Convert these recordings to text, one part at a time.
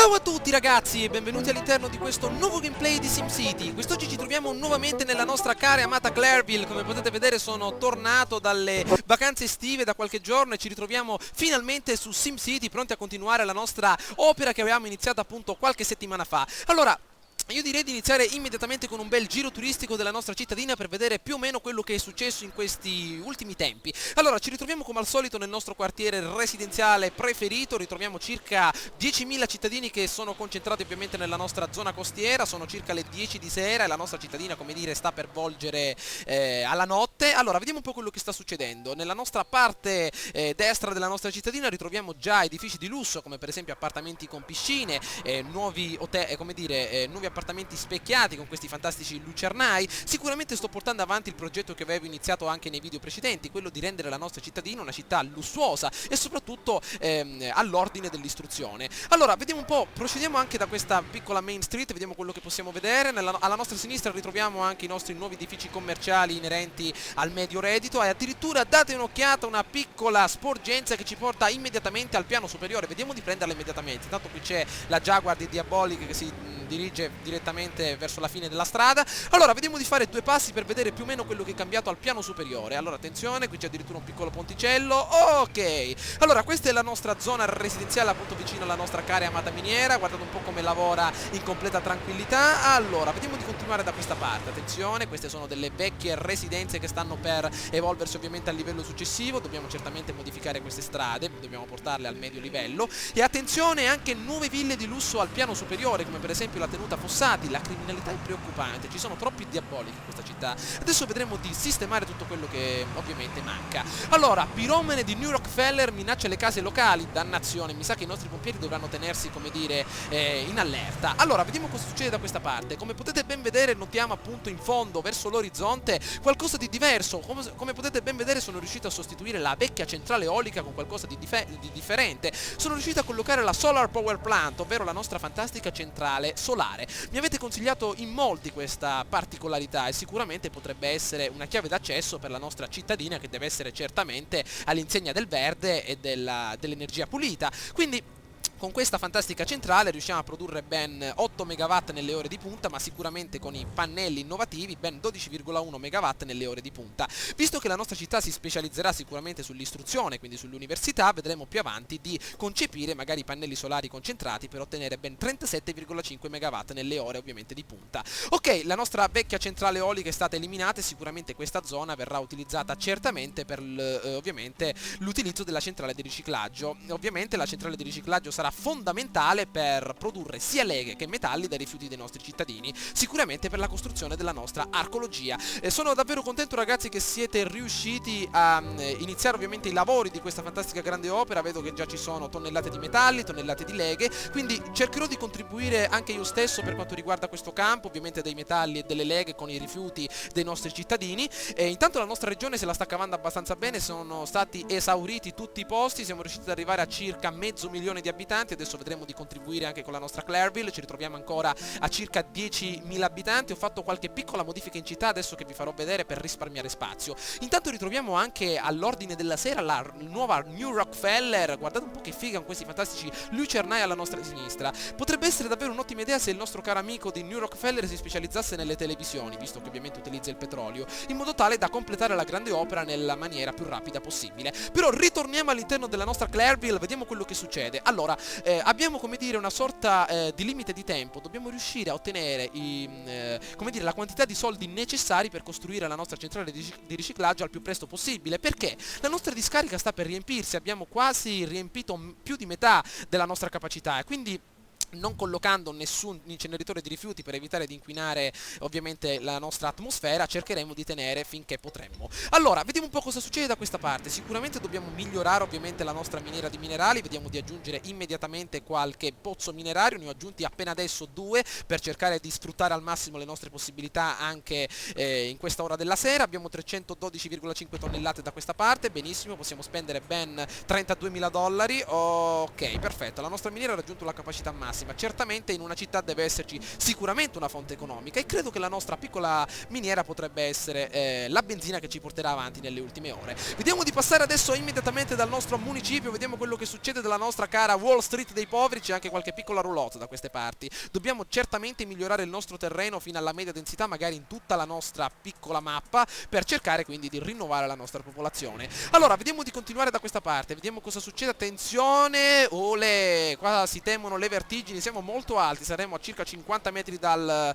Ciao a tutti ragazzi e benvenuti all'interno di questo nuovo gameplay di SimCity. Quest'oggi ci troviamo nuovamente nella nostra cara e amata Clairville. Come potete vedere sono tornato dalle vacanze estive da qualche giorno e ci ritroviamo finalmente su SimCity, pronti a continuare la nostra opera che avevamo iniziato appunto qualche settimana fa. Allora, io direi di iniziare immediatamente con un bel giro turistico della nostra cittadina per vedere più o meno quello che è successo in questi ultimi tempi. Allora, ci ritroviamo come al solito nel nostro quartiere residenziale preferito, ritroviamo circa 10.000 cittadini che sono concentrati ovviamente nella nostra zona costiera, sono circa le 10 di sera e la nostra cittadina, come dire, sta per volgere alla notte. Allora, vediamo un po' quello che sta succedendo. Nella nostra parte destra della nostra cittadina ritroviamo già edifici di lusso, come per esempio appartamenti con piscine, nuovi hotel, nuovi appartamenti specchiati con questi fantastici lucernai. Sicuramente sto portando avanti il progetto che avevo iniziato anche nei video precedenti, quello di rendere la nostra cittadina una città lussuosa e soprattutto all'ordine dell'istruzione. Allora, vediamo un po', procediamo anche da questa piccola main street, vediamo quello che possiamo vedere. Alla nostra sinistra ritroviamo anche i nostri nuovi edifici commerciali inerenti al medio reddito e addirittura date un'occhiata a una piccola sporgenza che ci porta immediatamente al piano superiore. Vediamo di prenderla immediatamente, intanto qui c'è la Jaguar di Diabolic che si dirige direttamente verso la fine della strada. Allora, vediamo di fare due passi per vedere più o meno quello che è cambiato al piano superiore. Allora, attenzione, qui c'è addirittura un piccolo ponticello. Ok, allora questa è la nostra zona residenziale appunto vicino alla nostra cara e amata miniera. Guardate un po' come lavora in completa tranquillità. Allora, vediamo di continuare da questa parte. Attenzione, queste sono delle vecchie residenze che stanno per evolversi ovviamente al livello successivo. Dobbiamo certamente modificare queste strade, dobbiamo portarle al medio livello. E attenzione, anche nuove ville di lusso al piano superiore, come per esempio la tenuta Fossati. La criminalità è preoccupante, ci sono troppi diabolici in questa città. Adesso vedremo di sistemare tutto quello che ovviamente manca. Allora, piromane di New Rockefeller minaccia le case locali. Dannazione, mi sa che i nostri pompieri dovranno tenersi, come dire, in allerta. Allora, vediamo cosa succede da questa parte. Come potete ben vedere notiamo appunto in fondo verso l'orizzonte qualcosa di diverso. Come potete ben vedere sono riuscito a sostituire la vecchia centrale eolica con qualcosa di differente. Sono riuscito a collocare la Solar Power Plant, ovvero la nostra fantastica centrale solare. Mi avete consigliato in molti questa particolarità e sicuramente potrebbe essere una chiave d'accesso per la nostra cittadina, che deve essere certamente all'insegna del verde e dell'energia pulita. Quindi con questa fantastica centrale riusciamo a produrre ben 8 MW nelle ore di punta, ma sicuramente con i pannelli innovativi ben 12,1 MW nelle ore di punta. Visto che la nostra città si specializzerà sicuramente sull'istruzione, quindi sull'università, vedremo più avanti di concepire magari pannelli solari concentrati per ottenere ben 37,5 MW nelle ore ovviamente di punta. Ok, la nostra vecchia centrale eolica è stata eliminata e sicuramente questa zona verrà utilizzata certamente per ovviamente l'utilizzo della centrale di riciclaggio. Ovviamente la centrale di riciclaggio sarà fondamentale per produrre sia leghe che metalli dai rifiuti dei nostri cittadini, sicuramente per la costruzione della nostra arcologia. Sono davvero contento ragazzi che siete riusciti a iniziare ovviamente i lavori di questa fantastica grande opera. Vedo che già ci sono tonnellate di metalli, tonnellate di leghe, quindi cercherò di contribuire anche io stesso per quanto riguarda questo campo, ovviamente dei metalli e delle leghe con i rifiuti dei nostri cittadini. Intanto la nostra regione se la sta cavando abbastanza bene, sono stati esauriti tutti i posti, siamo riusciti ad arrivare a circa 500.000 di abitanti. Adesso vedremo di contribuire anche con la nostra Clairville, ci ritroviamo ancora a circa 10.000 abitanti. Ho fatto qualche piccola modifica in città adesso che vi farò vedere per risparmiare spazio. Intanto ritroviamo anche all'ordine della sera la nuova New Rockefeller. Guardate un po' che figa con questi fantastici lucernai alla nostra sinistra. Potrebbe essere davvero un'ottima idea se il nostro caro amico di New Rockefeller si specializzasse nelle televisioni, visto che ovviamente utilizza il petrolio, in modo tale da completare la grande opera nella maniera più rapida possibile. Però ritorniamo all'interno della nostra Clairville, vediamo quello che succede. Allora, abbiamo come dire una sorta di limite di tempo, dobbiamo riuscire a ottenere come dire, la quantità di soldi necessari per costruire la nostra centrale di riciclaggio al più presto possibile, perché la nostra discarica sta per riempirsi, abbiamo quasi riempito più di metà della nostra capacità e quindi non collocando nessun inceneritore di rifiuti per evitare di inquinare ovviamente la nostra atmosfera, cercheremo di tenere finché potremmo. Allora, vediamo un po' cosa succede da questa parte. Sicuramente dobbiamo migliorare ovviamente la nostra miniera di minerali, vediamo di aggiungere immediatamente qualche pozzo minerario, ne ho aggiunti appena adesso 2 per cercare di sfruttare al massimo le nostre possibilità anche in questa ora della sera. Abbiamo 312,5 tonnellate da questa parte, benissimo, possiamo spendere ben $32.000. Ok, perfetto, la nostra miniera ha raggiunto la capacità massima. ma certamente in una città deve esserci sicuramente una fonte economica e credo che la nostra piccola miniera potrebbe essere la benzina che ci porterà avanti nelle ultime ore. Vediamo di passare adesso immediatamente dal nostro municipio, vediamo quello che succede della nostra cara Wall Street dei poveri, c'è anche qualche piccola roulotte da queste parti. Dobbiamo certamente migliorare il nostro terreno fino alla media densità, magari in tutta la nostra piccola mappa, per cercare quindi di rinnovare la nostra popolazione. Allora, vediamo di continuare da questa parte, vediamo cosa succede, attenzione, ole, qua si temono le vertigini, siamo molto alti, saremo a circa 50 metri dal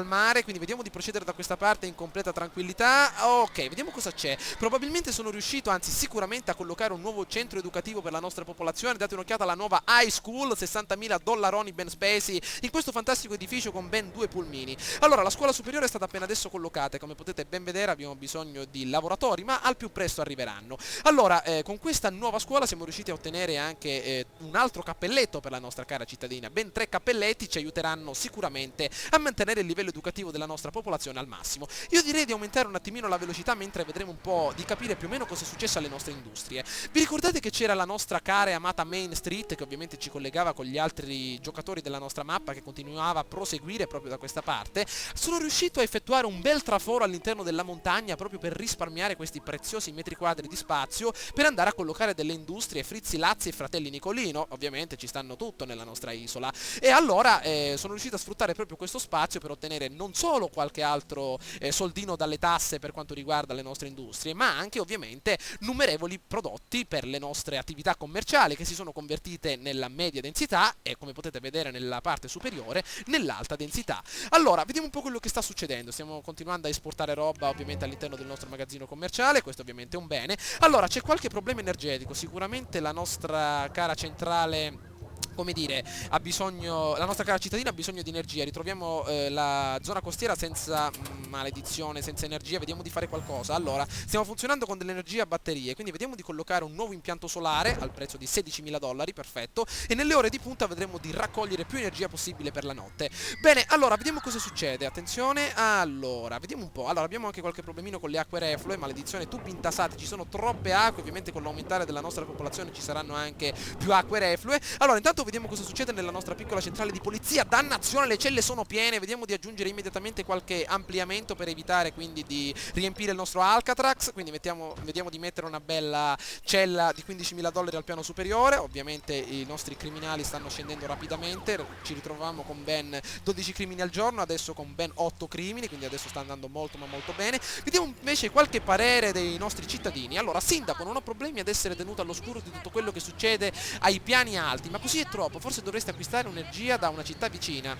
mare, quindi vediamo di procedere da questa parte in completa tranquillità. Ok, vediamo cosa c'è. Probabilmente sono riuscito, anzi sicuramente, a collocare un nuovo centro educativo per la nostra popolazione. Date un'occhiata alla nuova high school, 60.000 dollaroni ben spesi in questo fantastico edificio con ben 2 pulmini. Allora, la scuola superiore è stata appena adesso collocata e come potete ben vedere abbiamo bisogno di lavoratori, ma al più presto arriveranno. Allora, con questa nuova scuola siamo riusciti a ottenere anche un altro cappelletto per la nostra cara cittadina. Ben 3 cappelletti ci aiuteranno sicuramente a mantenere il livello educativo della nostra popolazione al massimo. Io direi di aumentare un attimino la velocità mentre vedremo un po' di capire più o meno cosa è successo alle nostre industrie. Vi ricordate che c'era la nostra cara e amata Main Street che ovviamente ci collegava con gli altri giocatori della nostra mappa, che continuava a proseguire proprio da questa parte? Sono riuscito a effettuare un bel traforo all'interno della montagna proprio per risparmiare questi preziosi metri quadri di spazio per andare a collocare delle industrie Frizzi Lazzi e Fratelli Nicolino. Ovviamente ci stanno tutto nella nostra isola e allora sono riuscito a sfruttare proprio questo spazio per ottenere non solo qualche altro soldino dalle tasse per quanto riguarda le nostre industrie, ma anche ovviamente numerevoli prodotti per le nostre attività commerciali che si sono convertite nella media densità e, come potete vedere nella parte superiore, nell'alta densità. Allora, vediamo un po' quello che sta succedendo. Stiamo continuando a esportare roba ovviamente all'interno del nostro magazzino commerciale, questo ovviamente è un bene. Allora, c'è qualche problema energetico, sicuramente la nostra cara centrale, come dire, ha bisogno, la nostra cara cittadina ha bisogno di energia. Ritroviamo la zona costiera senza maledizione, senza energia. Vediamo di fare qualcosa. Allora, stiamo funzionando con dell'energia a batterie, quindi vediamo di collocare un nuovo impianto solare al prezzo di 16.000 dollari, perfetto, e nelle ore di punta vedremo di raccogliere più energia possibile per la notte. Bene, allora, vediamo cosa succede. Attenzione, allora, vediamo un po'. Allora, abbiamo anche qualche problemino con le acque reflue, maledizione, tubi intasati, ci sono troppe acque, ovviamente con l'aumentare della nostra popolazione ci saranno anche più acque reflue. Allora, intanto vediamo cosa succede nella nostra piccola centrale di polizia. Dannazione, le celle sono piene. Vediamo di aggiungere immediatamente qualche ampliamento per evitare quindi di riempire il nostro Alcatraz. Quindi vediamo di mettere una bella cella di 15.000 dollari al piano superiore. Ovviamente i nostri criminali stanno scendendo rapidamente. Ci ritroviamo con ben 12 crimini al giorno, adesso con ben 8 crimini, quindi adesso sta andando molto ma molto bene. Vediamo invece qualche parere dei nostri cittadini. Allora, sindaco, non ho problemi ad essere tenuto all'oscuro di tutto quello che succede ai piani alti, ma così è troppo. Forse dovreste acquistare un'energia da una città vicina.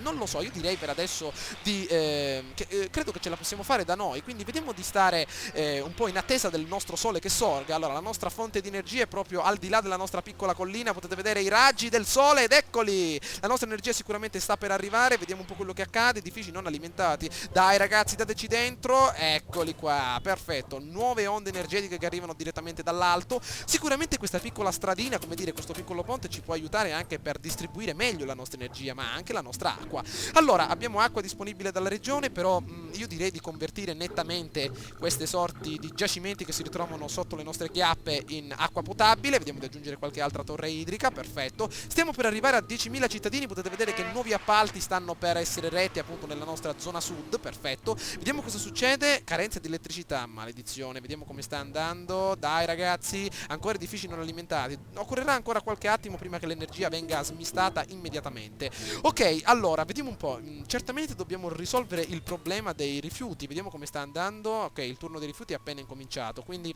Non lo so, io direi per adesso credo che ce la possiamo fare da noi, quindi vediamo di stare un po' in attesa del nostro sole che sorga. Allora, la nostra fonte di energia è proprio al di là della nostra piccola collina, potete vedere i raggi del sole ed eccoli! La nostra energia sicuramente sta per arrivare, vediamo un po' quello che accade, edifici non alimentati. Dai ragazzi, dateci dentro, eccoli qua, perfetto, nuove onde energetiche che arrivano direttamente dall'alto. Sicuramente questa piccola stradina, come dire, questo piccolo ponte ci può aiutare anche per distribuire meglio la nostra energia, ma anche la nostra acqua. Allora, abbiamo acqua disponibile dalla regione, però io direi di convertire nettamente queste sorti di giacimenti che si ritrovano sotto le nostre chiappe in acqua potabile. Vediamo di aggiungere qualche altra torre idrica, perfetto. Stiamo per arrivare a 10.000 cittadini, potete vedere che nuovi appalti stanno per essere retti appunto nella nostra zona sud, perfetto. Vediamo cosa succede, carenza di elettricità, maledizione, vediamo come sta andando. Dai ragazzi, ancora edifici non alimentati, occorrerà ancora qualche attimo prima che l'energia venga smistata immediatamente. Ok, allora, vediamo un po', certamente dobbiamo risolvere il problema dei rifiuti, vediamo come sta andando. Ok, il turno dei rifiuti è appena incominciato, quindi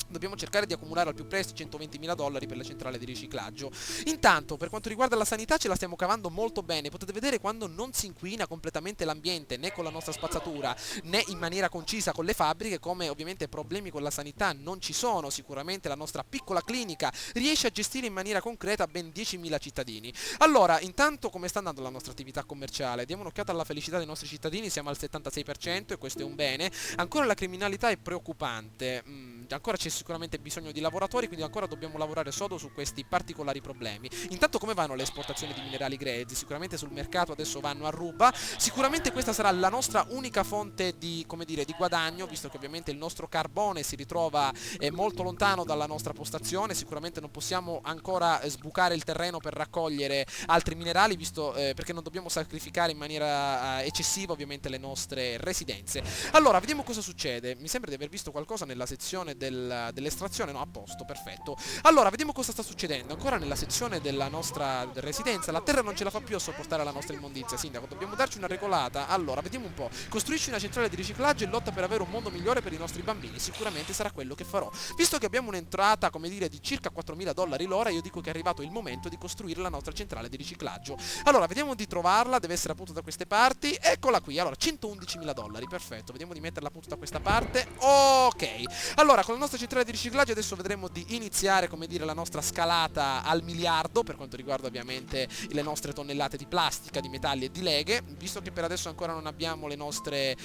dobbiamo cercare di accumulare al più presto 120.000 dollari per la centrale di riciclaggio. Intanto, per quanto riguarda la sanità, ce la stiamo cavando molto bene. Potete vedere quando non si inquina completamente l'ambiente, né con la nostra spazzatura, né in maniera concisa con le fabbriche, come ovviamente problemi con la sanità non ci sono. Sicuramente la nostra piccola clinica riesce a gestire in maniera concreta ben 10.000 cittadini. Allora, intanto come sta andando la nostra attività commerciale? Diamo un'occhiata alla felicità dei nostri cittadini, siamo al 76% e questo è un bene. Ancora la criminalità è preoccupante. Ancora c'è sicuramente bisogno di lavoratori, quindi ancora dobbiamo lavorare sodo su questi particolari problemi. Intanto come vanno le esportazioni di minerali grezzi? Sicuramente sul mercato adesso vanno a ruba, sicuramente questa sarà la nostra unica fonte di, come dire, di guadagno, visto che ovviamente il nostro carbone si ritrova molto lontano dalla nostra postazione, sicuramente non possiamo ancora sbucare il terreno per raccogliere altri minerali, visto perché non dobbiamo sacrificare in maniera eccessiva ovviamente le nostre residenze. Allora, vediamo cosa succede. Mi sembra di aver visto qualcosa nella sezione dell'estrazione, no, a posto, perfetto. Allora, vediamo cosa sta succedendo. Ancora nella sezione della nostra residenza, la terra non ce la fa più a sopportare la nostra immondizia. Sindaco, dobbiamo darci una regolata. Allora, vediamo un po'. Costruisci una centrale di riciclaggio e lotta per avere un mondo migliore per i nostri bambini. Sicuramente sarà quello che farò. Visto che abbiamo un'entrata, come dire, di circa 4.000 dollari l'ora, io dico che è arrivato il momento di costruire la nostra centrale di riciclaggio. Allora, vediamo di trovarla, deve essere appunto da queste parti. Eccola qui. Allora, 111.000 dollari, perfetto. Vediamo di metterla appunto da questa parte. Ok. Allora, con la nostra centrale di riciclaggio adesso vedremo di iniziare, come dire, la nostra scalata al miliardo per quanto riguarda ovviamente le nostre tonnellate di plastica, di metalli e di leghe, visto che per adesso ancora non abbiamo le nostre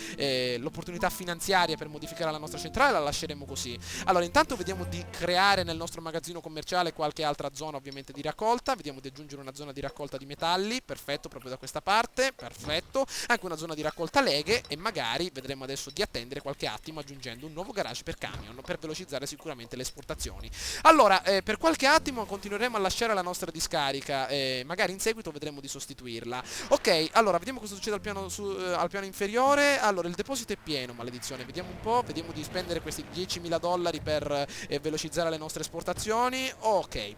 l'opportunità finanziaria per modificare la nostra centrale, la lasceremo così. Allora, intanto vediamo di creare nel nostro magazzino commerciale qualche altra zona ovviamente di raccolta, vediamo di aggiungere una zona di raccolta di metalli, perfetto, proprio da questa parte, perfetto, anche una zona di raccolta leghe e magari vedremo adesso di attendere qualche attimo aggiungendo un nuovo garage per camion per velocizzare sicuramente le esportazioni. Allora, per qualche attimo continueremo a lasciare la nostra discarica, magari in seguito vedremo di sostituirla. Ok, allora vediamo cosa succede al piano inferiore. Allora, il deposito è pieno, maledizione, vediamo un po', vediamo di spendere questi 10.000 dollari per velocizzare le nostre esportazioni. Ok.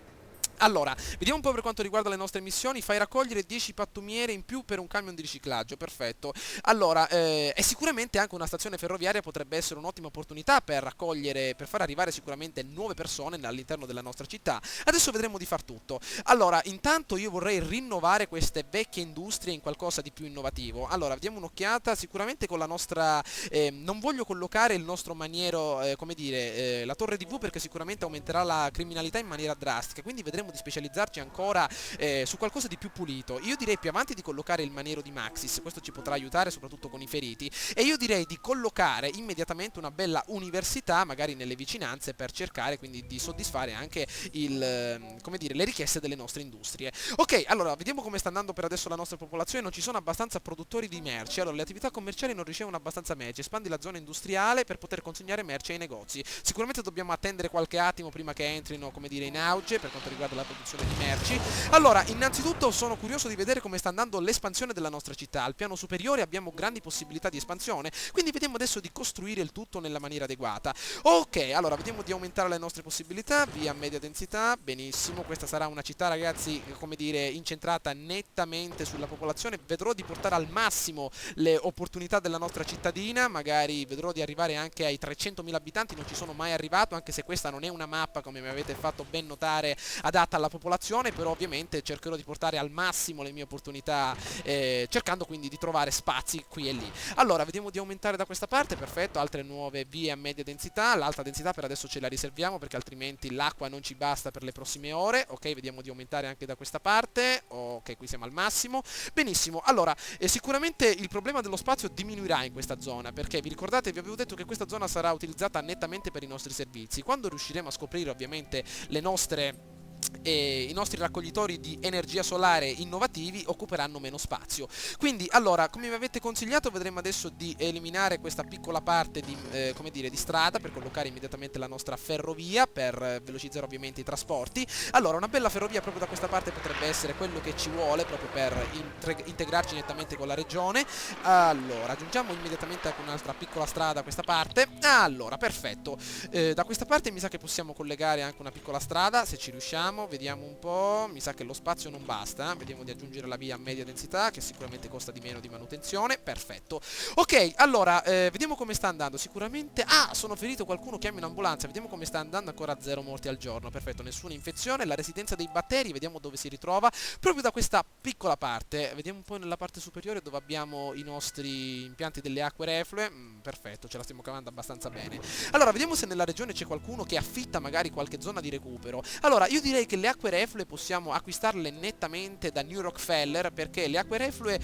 Allora, vediamo un po' per quanto riguarda le nostre missioni. Fai raccogliere 10 pattumiere in più per un camion di riciclaggio, perfetto. Allora, e sicuramente anche una stazione ferroviaria potrebbe essere un'ottima opportunità per raccogliere, per far arrivare sicuramente nuove persone all'interno della nostra città. Adesso vedremo di far tutto. Allora, intanto io vorrei rinnovare queste vecchie industrie in qualcosa di più innovativo. Allora, diamo un'occhiata, sicuramente con la nostra... non voglio collocare il nostro maniero, come dire, la torre TV, perché sicuramente aumenterà la criminalità in maniera drastica, quindi vedremo di specializzarci ancora su qualcosa di più pulito. Io direi più avanti di collocare il maniero di Maxis, questo ci potrà aiutare soprattutto con i feriti, e io direi di collocare immediatamente una bella università magari nelle vicinanze per cercare quindi di soddisfare anche come dire, le richieste delle nostre industrie. Ok, allora vediamo come sta andando per adesso la nostra popolazione. Non ci sono abbastanza produttori di merci, allora le attività commerciali non ricevono abbastanza merci. Espandi la zona industriale per poter consegnare merci ai negozi. Sicuramente dobbiamo attendere qualche attimo prima che entrino, come dire, in auge per quanto riguarda la produzione di merci. Allora, innanzitutto sono curioso di vedere come sta andando l'espansione della nostra città. Al piano superiore abbiamo grandi possibilità di espansione, quindi vediamo adesso di costruire il tutto nella maniera adeguata. Ok, allora vediamo di aumentare le nostre possibilità, via media densità, benissimo, questa sarà una città, ragazzi, come dire, incentrata nettamente sulla popolazione. Vedrò di portare al massimo le opportunità della nostra cittadina, magari vedrò di arrivare anche ai 300.000 abitanti, non ci sono mai arrivato, anche se questa non è una mappa, come mi avete fatto ben notare, adatta alla popolazione, però ovviamente cercherò di portare al massimo le mie opportunità, cercando quindi di trovare spazi qui e lì. Allora, vediamo di aumentare da questa parte, perfetto, altre nuove vie a media densità. L'alta densità per adesso ce la riserviamo perché altrimenti l'acqua non ci basta per le prossime ore. Ok, vediamo di aumentare anche da questa parte. Ok, qui siamo al massimo. Benissimo, allora, sicuramente il problema dello spazio diminuirà in questa zona, perché vi ricordate, vi avevo detto che questa zona sarà utilizzata nettamente per i nostri servizi. Quando riusciremo a scoprire ovviamente le nostre i nostri raccoglitori di energia solare innovativi occuperanno meno spazio. Quindi, allora, come mi avete consigliato, vedremo adesso di eliminare questa piccola parte di, come dire, di strada per collocare immediatamente la nostra ferrovia per velocizzare ovviamente i trasporti. Allora, una bella ferrovia proprio da questa parte potrebbe essere quello che ci vuole proprio per integrarci nettamente con la regione. Allora, aggiungiamo immediatamente anche un'altra piccola strada da questa parte. Allora, perfetto. Da questa parte mi sa che possiamo collegare anche una piccola strada, se ci riusciamo. Vediamo un po', mi sa che lo spazio non basta, vediamo di aggiungere la via a media densità che sicuramente costa di meno di manutenzione, perfetto. Ok, allora, vediamo come sta andando, sicuramente, sono ferito, qualcuno chiama un'ambulanza, vediamo come sta andando, ancora 0 morti al giorno, perfetto, nessuna infezione, la residenza dei batteri, vediamo dove si ritrova, proprio da questa piccola parte, vediamo un po' nella parte superiore dove abbiamo i nostri impianti delle acque reflue, perfetto, ce la stiamo cavando abbastanza bene. Allora, vediamo se nella regione c'è qualcuno che affitta magari qualche zona di recupero. Allora, io direi che le acque reflue possiamo acquistarle nettamente da New Rockefeller, perché le acque reflue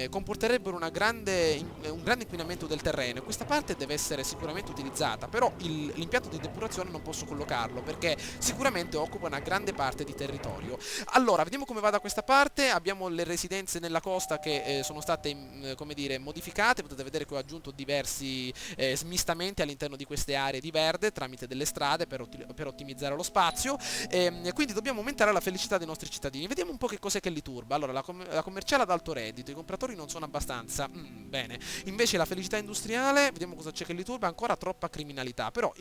comporterebbero un grande inquinamento del terreno. Questa parte deve essere sicuramente utilizzata, però l'impianto di depurazione non posso collocarlo perché sicuramente occupa una grande parte di territorio. Allora, vediamo come va da questa parte. Abbiamo le residenze nella costa che sono state come dire, modificate. Potete vedere che ho aggiunto diversi smistamenti all'interno di queste aree di verde tramite delle strade per ottimizzare lo spazio. Quindi dobbiamo aumentare la felicità dei nostri cittadini. Vediamo un po' che cos'è che li turba. Allora, la commerciale ad alto reddito, i compratori non sono abbastanza. Bene. Invece la felicità industriale, vediamo cosa c'è che li turba, ancora troppa criminalità. Però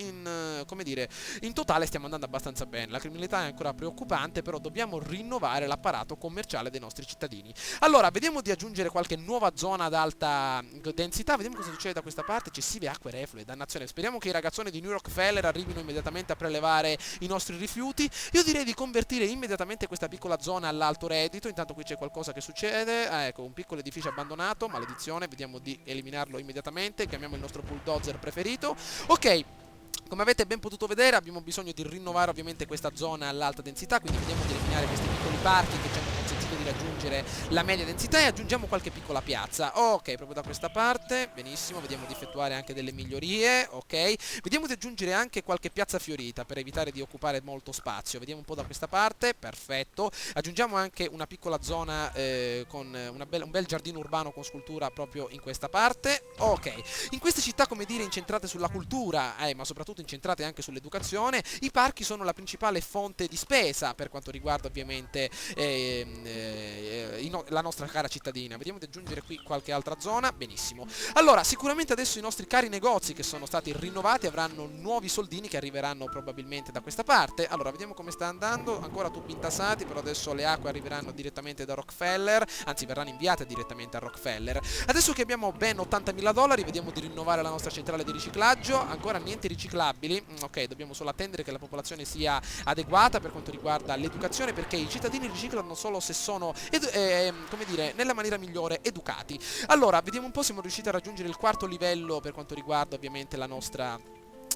come dire, in totale stiamo andando abbastanza bene. La criminalità è ancora preoccupante, però dobbiamo rinnovare l'apparato commerciale dei nostri cittadini. Allora, vediamo di aggiungere qualche nuova zona ad alta densità. Vediamo cosa succede da questa parte. Eccessive acque reflue, dannazione. Speriamo che i ragazzoni di New Rockefeller arrivino immediatamente a prelevare i nostri rifiuti. Io direi di convertire immediatamente questa piccola zona all'alto reddito. Intanto qui c'è qualcosa che succede. Ecco, un piccolo edificio abbandonato, maledizione. Vediamo di eliminarlo immediatamente. Chiamiamo il nostro bulldozer preferito. Ok. Come avete ben potuto vedere abbiamo bisogno di rinnovare ovviamente questa zona all'alta densità, quindi vediamo di eliminare questi piccoli parchi che ci hanno consentito di raggiungere la media densità e aggiungiamo qualche piccola piazza. Ok, proprio da questa parte, benissimo, vediamo di effettuare anche delle migliorie, ok. Vediamo di aggiungere anche qualche piazza fiorita per evitare di occupare molto spazio, vediamo un po' da questa parte, perfetto. Aggiungiamo anche una piccola zona con un bel giardino urbano con scultura proprio in questa parte, ok. In queste città, come dire, incentrate sulla cultura, ma soprattutto incentrate anche sull'educazione, i parchi sono la principale fonte di spesa per quanto riguarda ovviamente la nostra cara cittadina. Vediamo di aggiungere qui qualche altra zona, benissimo. Allora, sicuramente adesso i nostri cari negozi che sono stati rinnovati avranno nuovi soldini che arriveranno probabilmente da questa parte. Allora, vediamo come sta andando, ancora tubi intasati, però adesso le acque arriveranno direttamente da Rockefeller, anzi verranno inviate direttamente a Rockefeller. Adesso che abbiamo ben $80.000, vediamo di rinnovare la nostra centrale di riciclaggio, ancora niente riciclabili. Ok, dobbiamo solo attendere che la popolazione sia adeguata per quanto riguarda l'educazione, perché i cittadini riciclano solo se sono come dire, nella maniera migliore educati. Allora, vediamo un po', siamo riusciti a raggiungere il quarto livello per quanto riguarda ovviamente la nostra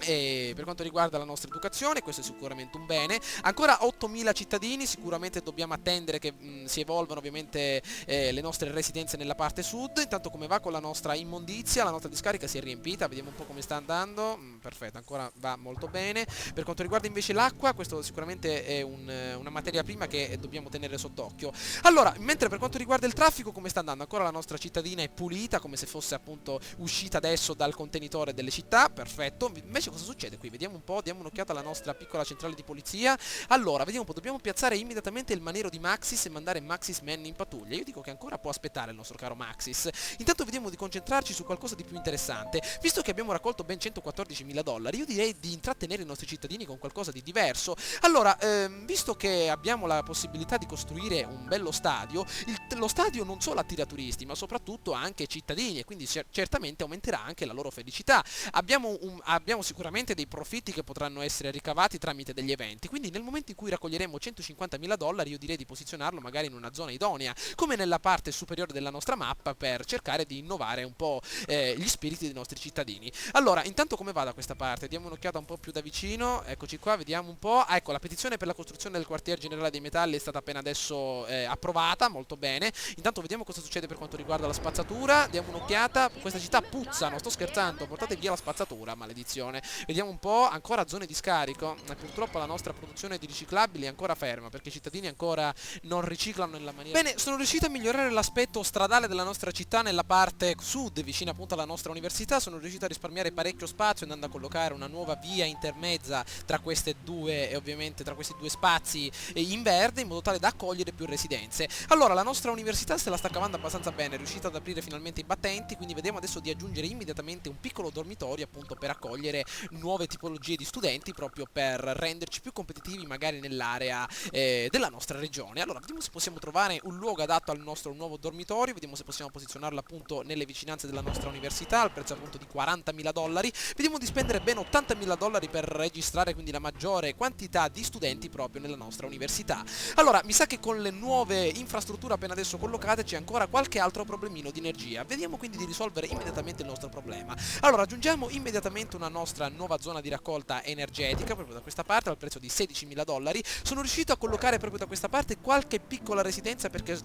educazione, questo è sicuramente un bene. Ancora 8.000 cittadini, sicuramente dobbiamo attendere che si evolvano ovviamente le nostre residenze nella parte sud. Intanto come va con la nostra immondizia, la nostra discarica si è riempita, vediamo un po' come sta andando. Perfetto, ancora va molto bene. Per quanto riguarda invece l'acqua, questo sicuramente è una materia prima che dobbiamo tenere sott'occhio. Allora, mentre per quanto riguarda il traffico, come sta andando? Ancora la nostra cittadina è pulita, come se fosse appunto uscita adesso dal contenitore delle città, perfetto. Invece cosa succede qui? Vediamo un po', diamo un'occhiata alla nostra piccola centrale di polizia. Allora, vediamo un po', dobbiamo piazzare immediatamente il maniero di Maxis e mandare Maxis Man in pattuglia. Io dico che ancora può aspettare il nostro caro Maxis. Intanto vediamo di concentrarci su qualcosa di più interessante. Visto che abbiamo raccolto ben $114.000, io direi di intrattenere i nostri cittadini con qualcosa di diverso. Allora, visto che abbiamo la possibilità di costruire un bello stadio, lo stadio non solo attira turisti, ma soprattutto anche cittadini, e quindi certamente aumenterà anche la loro felicità. Abbiamo sicuramente dei profitti che potranno essere ricavati tramite degli eventi, quindi nel momento in cui raccoglieremo $150.000 io direi di posizionarlo magari in una zona idonea, come nella parte superiore della nostra mappa, per cercare di innovare un po' gli spiriti dei nostri cittadini. Allora, intanto come va da questa parte? Diamo un'occhiata un po' più da vicino, eccoci qua, vediamo un po'. Ecco, la petizione per la costruzione del quartier generale dei metalli è stata appena adesso approvata, molto bene. Intanto vediamo cosa succede per quanto riguarda la spazzatura, diamo un'occhiata. Questa città puzza, non sto scherzando, portate via la spazzatura, maledizione. Vediamo un po', ancora zone di scarico, purtroppo la nostra produzione di riciclabili è ancora ferma perché i cittadini ancora non riciclano nella maniera... Bene, sono riuscito a migliorare l'aspetto stradale della nostra città nella parte sud, vicina appunto alla nostra università. Sono riuscito a risparmiare parecchio spazio andando a collocare una nuova via intermezza tra queste due, e ovviamente tra questi due spazi in verde, in modo tale da accogliere più residenze. Allora, la nostra università se la sta cavando abbastanza bene, è riuscita ad aprire finalmente i battenti, quindi vediamo adesso di aggiungere immediatamente un piccolo dormitorio appunto per accogliere nuove tipologie di studenti, proprio per renderci più competitivi magari nell'area della nostra regione. Allora, vediamo se possiamo trovare un luogo adatto al nostro nuovo dormitorio, vediamo se possiamo posizionarlo appunto nelle vicinanze della nostra università, al prezzo appunto di $40.000. Vediamo di spendere ben $80.000 per registrare quindi la maggiore quantità di studenti proprio nella nostra università. Allora, mi sa che con le nuove infrastrutture appena adesso collocate c'è ancora qualche altro problemino di energia. Vediamo quindi di risolvere immediatamente il nostro problema. Allora, aggiungiamo immediatamente una nostra nuova zona di raccolta energetica proprio da questa parte al prezzo di $16.000. Sono riuscito a collocare proprio da questa parte qualche piccola residenza perché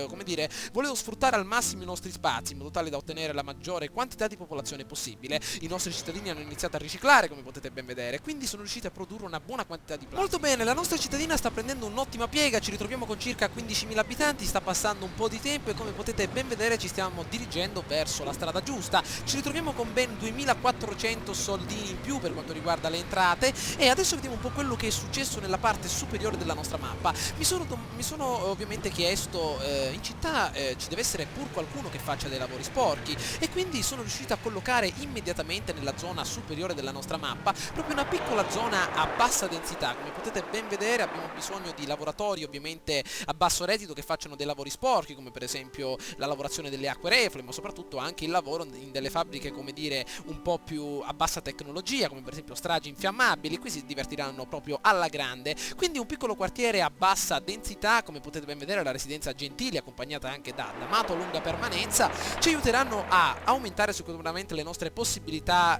come dire, volevo sfruttare al massimo i nostri spazi in modo tale da ottenere la maggiore quantità di popolazione possibile. I nostri cittadini hanno iniziato a riciclare, come potete ben vedere, quindi sono riusciti a produrre una buona quantità di plastica. Molto bene, la nostra cittadina sta prendendo un'ottima piega, ci ritroviamo con circa 15.000 abitanti, sta passando un po' di tempo e come potete ben vedere ci stiamo dirigendo verso la strada giusta. Ci ritroviamo con ben 2.400 soldini in più per quanto riguarda le entrate e adesso vediamo un po' quello che è successo nella parte superiore della nostra mappa. Mi sono ovviamente chiesto, in città ci deve essere pur qualcuno che faccia dei lavori sporchi e quindi sono riuscito a collocare immediatamente nella zona superiore della nostra mappa proprio una piccola zona a bassa densità. Come potete ben vedere abbiamo bisogno di lavoratori ovviamente a basso reddito che facciano dei lavori sporchi, come per esempio la lavorazione delle acque reflue, ma soprattutto anche il lavoro in delle fabbriche, come dire, un po' più a bassa tecnologia, come per esempio stragi infiammabili. Qui si divertiranno proprio alla grande. Quindi un piccolo quartiere a bassa densità, come potete ben vedere la residenza Gentili, accompagnata anche da amato lunga permanenza, ci aiuteranno a aumentare sicuramente le nostre possibilità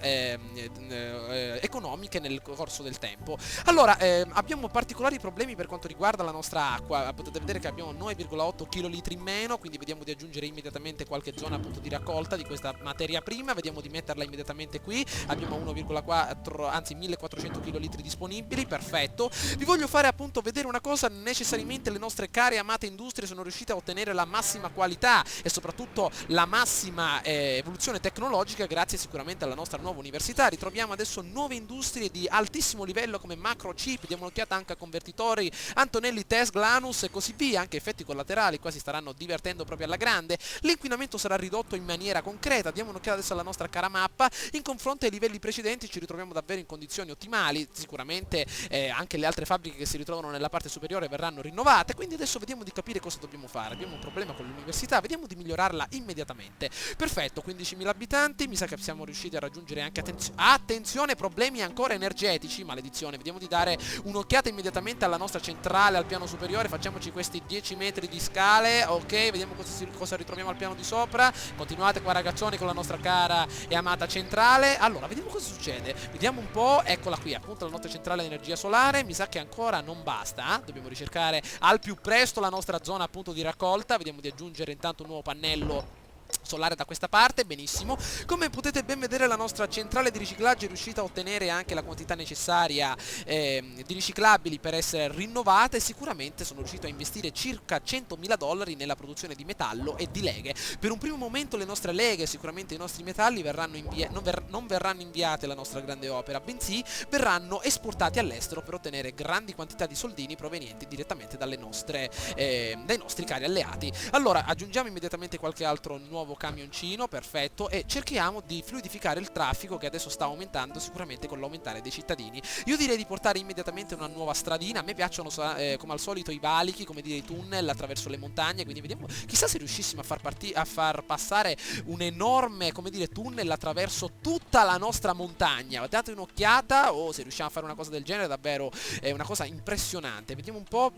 economiche nel corso del tempo. Allora, abbiamo particolari problemi per quanto riguarda la nostra acqua. Potete vedere che abbiamo 9,8 kl in meno, quindi vediamo di aggiungere immediatamente qualche zona appunto di raccolta di questa materia prima. Vediamo di metterla immediatamente qui. Abbiamo 1,4, anzi 1400 kl disponibili, perfetto. Vi voglio fare appunto vedere una cosa: necessariamente le nostre care amate industrie sono riuscite a ottenere la massima qualità e soprattutto la massima evoluzione tecnologica grazie sicuramente alla nostra nuova università. Ritroviamo adesso nuove industrie di altissimo livello come Macrochip, diamo un'occhiata anche a convertitori Antonelli, Tesla, Anus e così via. Anche effetti collaterali qua si staranno divertendo proprio alla grande. L'inquinamento sarà ridotto in maniera concreta. Diamo un'occhiata adesso alla nostra cara mappa. In confronto ai livelli precedenti ci ritroviamo davvero in condizioni ottimali. Sicuramente anche le altre fabbriche che si ritrovano nella parte superiore verranno rinnovate, quindi adesso vediamo di capire cosa dobbiamo fare. Abbiamo un problema con l'università, vediamo di migliorarla immediatamente. Perfetto, 15.000 abitanti, mi sa che siamo riusciti a raggiungere anche attenzione, problemi ancora energetici, maledizione. Vediamo di dare un'occhiata immediatamente alla nostra centrale al piano superiore, facciamoci questi 10 metri di scale, ok, vediamo cosa ritroviamo al piano di sopra. Continuate qua ragazzoni con la nostra cara e amata centrale. Allora, vediamo cosa succede, vediamo un po', eccola qui appunto la nostra centrale di energia solare. Mi sa che ancora non basta, dobbiamo ricercare al più presto la nostra zona appunto di raccolta. Vediamo di aggiungere intanto un nuovo pannello solare da questa parte, benissimo. Come potete ben vedere la nostra centrale di riciclaggio è riuscita a ottenere anche la quantità necessaria di riciclabili per essere rinnovate. Sicuramente sono riuscito a investire circa $100.000 nella produzione di metallo e di leghe. Per un primo momento le nostre leghe, sicuramente i nostri metalli non verranno inviate alla nostra grande opera, bensì verranno esportati all'estero per ottenere grandi quantità di soldini provenienti direttamente dai nostri cari alleati. Allora aggiungiamo immediatamente qualche altro nuovo camioncino, perfetto, e cerchiamo di fluidificare il traffico che adesso sta aumentando sicuramente con l'aumentare dei cittadini. Io direi di portare immediatamente una nuova stradina. A me piacciono come al solito i valichi, come dire i tunnel attraverso le montagne, quindi vediamo, chissà se riuscissimo a far passare un enorme, come dire, tunnel attraverso tutta la nostra montagna. Date un'occhiata, o se riusciamo a fare una cosa del genere davvero è una cosa impressionante. Vediamo un po',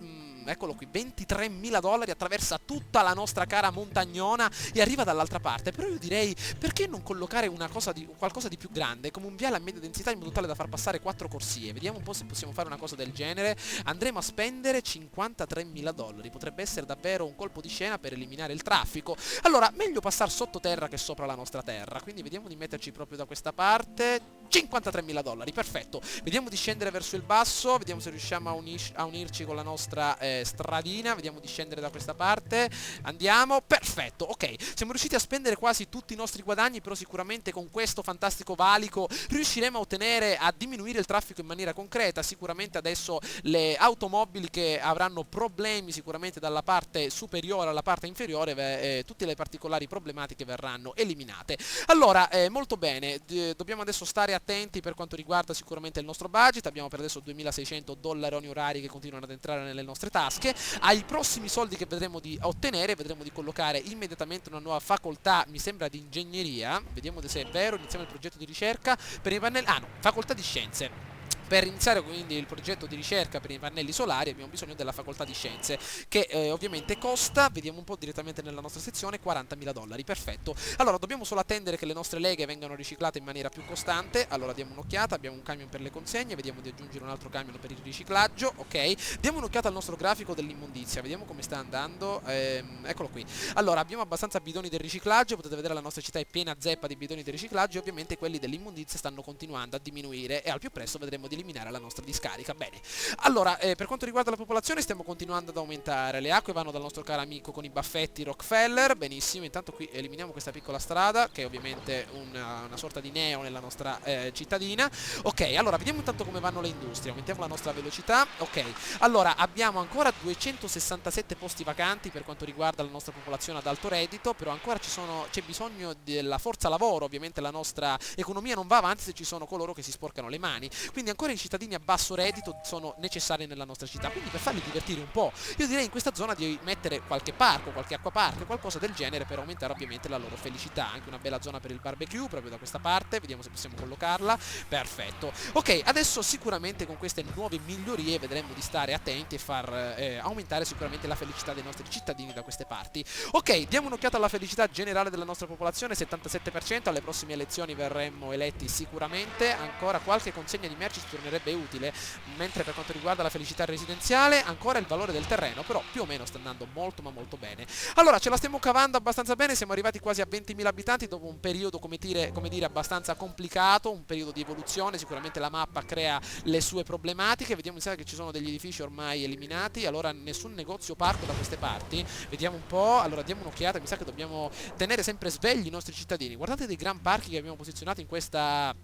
eccolo qui, $23.000, attraversa tutta la nostra cara montagnona e arriva dall'altra parte. Però io direi, perché non collocare qualcosa di più grande, come un viale a media densità, in modo tale da far passare 4 corsie. Vediamo un po' se possiamo fare una cosa del genere. Andremo a spendere $53.000, potrebbe essere davvero un colpo di scena per eliminare il traffico. Allora, meglio passare sottoterra che sopra la nostra terra, quindi vediamo di metterci proprio da questa parte. $53.000, perfetto. Vediamo di scendere verso il basso, vediamo se riusciamo a unirci con la nostra stradina. Vediamo di scendere da questa parte. Andiamo, perfetto, ok. Siamo riusciti a spendere quasi tutti i nostri guadagni, però sicuramente con questo fantastico valico riusciremo a ottenere, a diminuire il traffico in maniera concreta. Sicuramente adesso le automobili che avranno problemi sicuramente dalla parte superiore alla parte inferiore, tutte le particolari problematiche verranno eliminate. Allora, molto bene, dobbiamo adesso stare attenti per quanto riguarda sicuramente il nostro budget. Abbiamo per adesso $2.600 onorari che continuano ad entrare nelle nostre tasche. Ai prossimi soldi che vedremo di ottenere, vedremo di collocare immediatamente una nuova facoltà, mi sembra di ingegneria, vediamo se è vero. Iniziamo il progetto di ricerca per i pannelli, no, facoltà di scienze. Per iniziare quindi il progetto di ricerca per i pannelli solari abbiamo bisogno della facoltà di scienze, che ovviamente costa, vediamo un po' direttamente nella nostra sezione, $40.000, perfetto. Allora dobbiamo solo attendere che le nostre leghe vengano riciclate in maniera più costante. Allora diamo un'occhiata, abbiamo un camion per le consegne, vediamo di aggiungere un altro camion per il riciclaggio, ok. Diamo un'occhiata al nostro grafico dell'immondizia, vediamo come sta andando, eccolo qui. Allora abbiamo abbastanza bidoni del riciclaggio, potete vedere la nostra città è piena zeppa di bidoni del riciclaggio e ovviamente quelli dell'immondizia stanno continuando a diminuire e al più presto vedremo di eliminare la nostra discarica. Bene, allora per quanto riguarda la popolazione stiamo continuando ad aumentare, le acque vanno dal nostro caro amico con i baffetti Rockefeller, benissimo. Intanto qui eliminiamo questa piccola strada che è ovviamente una sorta di neo nella nostra cittadina. Ok, allora vediamo intanto come vanno le industrie, aumentiamo la nostra velocità. Ok, allora abbiamo ancora 267 posti vacanti per quanto riguarda la nostra popolazione ad alto reddito, però ancora c'è bisogno della forza lavoro, ovviamente la nostra economia non va avanti se ci sono coloro che si sporcano le mani, quindi ancora i cittadini a basso reddito sono necessari nella nostra città, quindi per farli divertire un po' io direi in questa zona di mettere qualche parco, qualche acquapark, qualcosa del genere per aumentare ovviamente la loro felicità. Anche una bella zona per il barbecue proprio da questa parte, vediamo se possiamo collocarla, perfetto. Ok, adesso sicuramente con queste nuove migliorie vedremo di stare attenti e far aumentare sicuramente la felicità dei nostri cittadini da queste parti. Ok, diamo un'occhiata alla felicità generale della nostra popolazione, 77%, alle prossime elezioni verremo eletti sicuramente, ancora qualche consegna di merci ci tornerebbe utile, mentre per quanto riguarda la felicità residenziale ancora il valore del terreno, però più o meno sta andando molto ma molto bene. Allora ce la stiamo cavando abbastanza bene, siamo arrivati quasi a 20.000 abitanti dopo un periodo come dire abbastanza complicato, un periodo di evoluzione, sicuramente la mappa crea le sue problematiche, vediamo che ci sono degli edifici ormai eliminati, allora nessun negozio parco da queste parti, vediamo un po', allora diamo un'occhiata, mi sa che dobbiamo tenere sempre svegli i nostri cittadini, guardate dei gran parchi che abbiamo posizionato in questa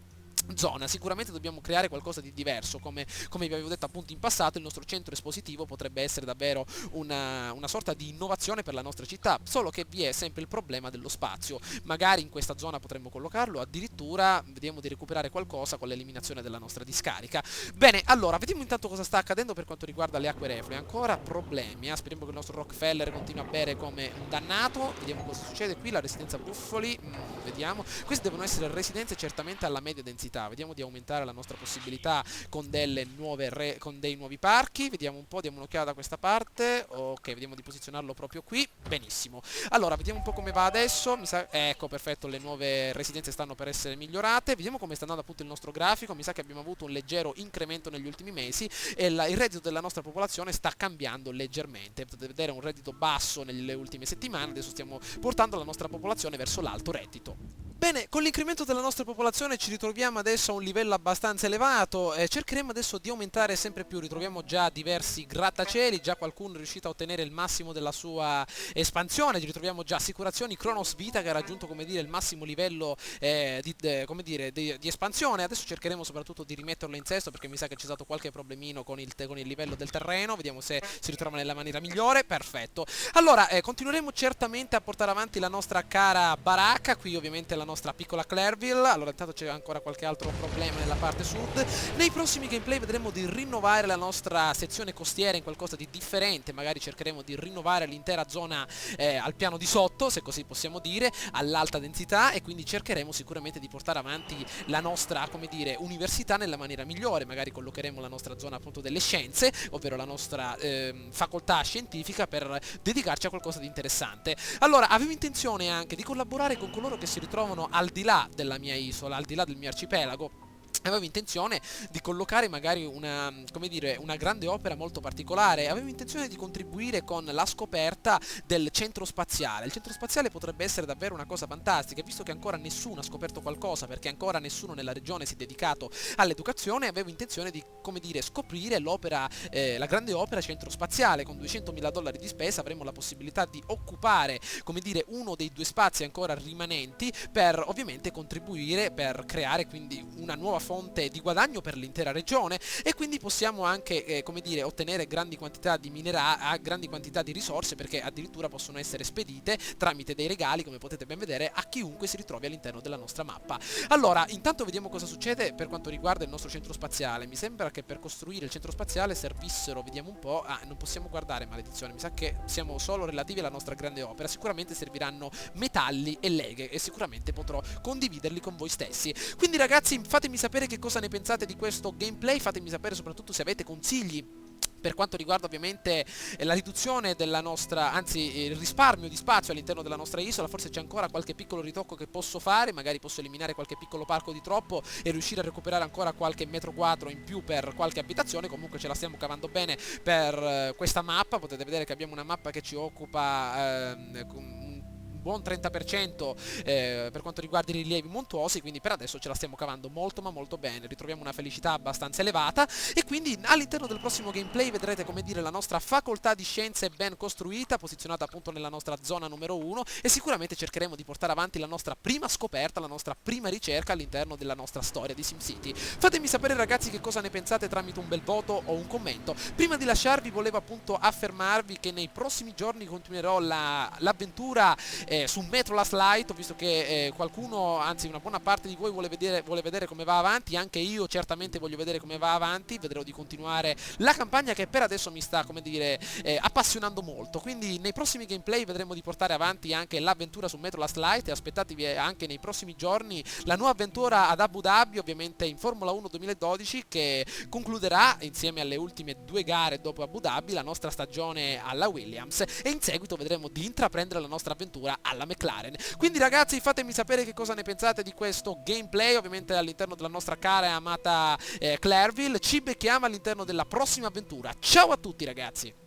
zona, sicuramente dobbiamo creare qualcosa di diverso, come vi avevo detto appunto in passato, il nostro centro espositivo potrebbe essere davvero una sorta di innovazione per la nostra città, solo che vi è sempre il problema dello spazio, magari in questa zona potremmo collocarlo, addirittura vediamo di recuperare qualcosa con l'eliminazione della nostra discarica. Bene, allora vediamo intanto cosa sta accadendo per quanto riguarda le acque reflue, ancora problemi, speriamo che il nostro Rockefeller continui a bere come un dannato, vediamo cosa succede qui, la residenza Buffoli, vediamo, queste devono essere residenze certamente alla media densità, vediamo di aumentare la nostra possibilità con con dei nuovi parchi, vediamo un po', diamo un'occhiata da questa parte, ok, vediamo di posizionarlo proprio qui, benissimo. Allora, vediamo un po' come va adesso, mi sa, ecco, perfetto, le nuove residenze stanno per essere migliorate, vediamo come sta andando appunto il nostro grafico, mi sa che abbiamo avuto un leggero incremento negli ultimi mesi e il reddito della nostra popolazione sta cambiando leggermente, potete vedere un reddito basso nelle ultime settimane, adesso stiamo portando la nostra popolazione verso l'alto reddito. Bene, con l'incremento della nostra popolazione ci ritroviamo adesso a un livello abbastanza elevato, cercheremo adesso di aumentare sempre più, ritroviamo già diversi grattacieli, già qualcuno è riuscito a ottenere il massimo della sua espansione, ci ritroviamo già assicurazioni Kronos Vita che ha raggiunto come dire il massimo livello di espansione, adesso cercheremo soprattutto di rimetterlo in sesto perché mi sa che c'è stato qualche problemino con il livello del terreno, vediamo se si ritrova nella maniera migliore, perfetto. Allora, continueremo certamente a portare avanti la nostra cara baracca, qui ovviamente la nostra piccola Clairville, allora intanto c'è ancora qualche altro problema nella parte sud, nei prossimi gameplay vedremo di rinnovare la nostra sezione costiera in qualcosa di differente, magari cercheremo di rinnovare l'intera zona al piano di sotto, se così possiamo dire, all'alta densità e quindi cercheremo sicuramente di portare avanti la nostra, come dire, università nella maniera migliore, magari collocheremo la nostra zona appunto delle scienze, ovvero la nostra facoltà scientifica per dedicarci a qualcosa di interessante. Allora, avevo intenzione anche di collaborare con coloro che si ritrovano al di là della mia isola, al di là del mio arcipelago. Avevo intenzione di collocare magari una grande opera molto particolare, avevo intenzione di contribuire con la scoperta del centro spaziale. Il centro spaziale potrebbe essere davvero una cosa fantastica, visto che ancora nessuno ha scoperto qualcosa, perché ancora nessuno nella regione si è dedicato all'educazione, avevo intenzione di, scoprire l'opera, la grande opera centro spaziale. Con $200.000 di spesa avremo la possibilità di occupare, uno dei due spazi ancora rimanenti per ovviamente contribuire per creare quindi una nuova fonte di guadagno per l'intera regione e quindi possiamo anche ottenere grandi quantità di minerali, grandi quantità di risorse, perché addirittura possono essere spedite tramite dei regali, come potete ben vedere, a chiunque si ritrovi all'interno della nostra mappa. Allora, intanto vediamo cosa succede per quanto riguarda il nostro centro spaziale. Mi sembra che per costruire il centro spaziale servissero, vediamo un po', non possiamo guardare, maledizione, mi sa che siamo solo relativi alla nostra grande opera. Sicuramente serviranno metalli e leghe e sicuramente potrò condividerli con voi stessi. Quindi ragazzi, fatemi sapere sapere che cosa ne pensate di questo gameplay, fatemi sapere soprattutto se avete consigli per quanto riguarda ovviamente la riduzione della nostra, anzi il risparmio di spazio all'interno della nostra isola. Forse c'è ancora qualche piccolo ritocco che posso fare, magari posso eliminare qualche piccolo parco di troppo e riuscire a recuperare ancora qualche metro quadro in più per qualche abitazione. Comunque ce la stiamo cavando bene per questa mappa, potete vedere che abbiamo una mappa che ci occupa buon 30% per quanto riguarda i rilievi montuosi, quindi per adesso ce la stiamo cavando molto ma molto bene, ritroviamo una felicità abbastanza elevata e quindi all'interno del prossimo gameplay vedrete, come dire, la nostra facoltà di scienze ben costruita, posizionata appunto nella nostra zona numero 1, e sicuramente cercheremo di portare avanti la nostra prima scoperta, la nostra prima ricerca all'interno della nostra storia di SimCity. Fatemi sapere ragazzi che cosa ne pensate tramite un bel voto o un commento. Prima di lasciarvi volevo appunto affermarvi che nei prossimi giorni continuerò l'avventura su Metro Last Light. Ho visto che qualcuno, anzi una buona parte di voi vuole vedere come va avanti, anche io certamente voglio vedere come va avanti, vedrò di continuare la campagna che per adesso mi sta, come dire, appassionando molto, quindi nei prossimi gameplay vedremo di portare avanti anche l'avventura su Metro Last Light e aspettatevi anche nei prossimi giorni la nuova avventura ad Abu Dhabi, ovviamente in Formula 1 2012, che concluderà insieme alle ultime 2 gare dopo Abu Dhabi la nostra stagione alla Williams e in seguito vedremo di intraprendere la nostra avventura alla McLaren. Quindi ragazzi fatemi sapere che cosa ne pensate di questo gameplay, ovviamente all'interno della nostra cara e amata Clairville. Ci becchiamo all'interno della prossima avventura. Ciao a tutti ragazzi!